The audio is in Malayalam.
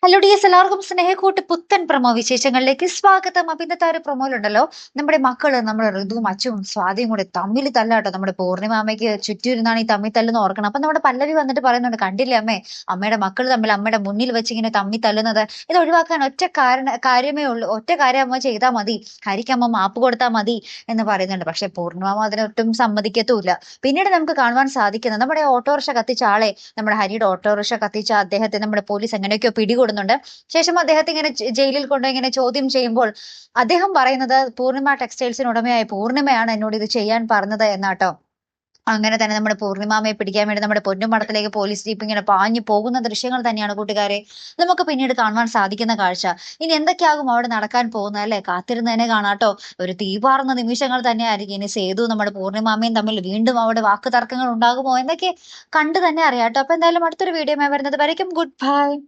ഹലോ ഡിയേഴ്സ്, എല്ലാവർക്കും സ്നേഹക്കൂട്ട് പുത്തൻ പ്രൊമോ വിശേഷങ്ങളിലേക്ക് സ്വാഗതം. അപ്പൊ ഇന്നത്തെ ഒരു പ്രൊമോയിലുണ്ടല്ലോ, നമ്മുടെ മക്കള് നമ്മുടെ ഋതുവും അച്ചുവും സ്വാതിയും കൂടെ തമ്മിൽ തല്ലാട്ടോ. നമ്മുടെ പൂർണിമാമയ്ക്ക് ചുറ്റിരുന്നാണ് ഈ തമ്മിൽ തല്ലുന്ന് ഓർക്കണം. അപ്പൊ നമ്മുടെ പല്ലവി വന്നിട്ട് പറയുന്നുണ്ട്, കണ്ടില്ലേ അമ്മേ, അമ്മയുടെ മക്കൾ തമ്മിൽ അമ്മയുടെ മുന്നിൽ വെച്ച് ഇങ്ങനെ തമ്മിൽ തല്ലുന്നത്. ഇത് ഒഴിവാക്കാൻ കാര്യമേ ഉള്ളൂ, ഒറ്റ കാര്യം അമ്മ ചെയ്താൽ മതി, ഹരിക്ക് അമ്മ മാപ്പ് കൊടുത്താൽ മതി എന്ന് പറയുന്നുണ്ട്. പക്ഷെ പൂർണിമാമ അതിനൊട്ടും സമ്മതിക്കത്തുമില്ല. പിന്നീട് നമുക്ക് കാണുവാൻ സാധിക്കുന്നത്, നമ്മുടെ ഓട്ടോറിക്ഷ കത്തിച്ച ആളെ, നമ്മുടെ ഹരിയുടെ ഓട്ടോറിക്ഷ കത്തിച്ച അദ്ദേഹത്തെ നമ്മുടെ പോലീസ് എങ്ങനെയൊക്കെയോ പിടികൂടുന്നുണ്ട്. ശേഷം അദ്ദേഹത്തെ ഇങ്ങനെ ജയിലിൽ കൊണ്ടുപോയി ഇങ്ങനെ ചോദ്യം ചെയ്യുമ്പോൾ അദ്ദേഹം പറയുന്നത്, പൂർണിമ ടെക്സ്റ്റൈൽസിന് ഉടമയായ പൂർണിമയാണ് എന്നോട് ഇത് ചെയ്യാൻ പറഞ്ഞത് എന്നാട്ടോ. അങ്ങനെ തന്നെ നമ്മുടെ പൂർണിമാമയെ പിടിക്കാൻ വേണ്ടി നമ്മുടെ പൊന്നുമടത്തിലേക്ക് പോലീസ് ജീപ്പ് ഇങ്ങനെ പാഞ്ഞു പോകുന്ന ദൃശ്യങ്ങൾ തന്നെയാണ് കൂട്ടുകാരെ നമുക്ക് പിന്നീട് കാണുവാൻ സാധിക്കുന്ന കാഴ്ച. ഇനി എന്തൊക്കെയാകും അവിടെ നടക്കാൻ പോകുന്നത് അല്ലെ, കാത്തിരുന്ന് തന്നെ കാണാട്ടോ. ഒരു തീപാറുന്ന നിമിഷങ്ങൾ തന്നെയായിരിക്കും. ഇനി സേതു നമ്മുടെ പൂർണിമാമയും തമ്മിൽ വീണ്ടും അവിടെ വാക്ക് തർക്കങ്ങൾ ഉണ്ടാകുമോ എന്നൊക്കെ കണ്ടു തന്നെ അറിയാട്ടോ. അപ്പൊ എന്തായാലും അടുത്തൊരു വീഡിയോ വരുന്നത് വരയ്ക്കും. Good bye.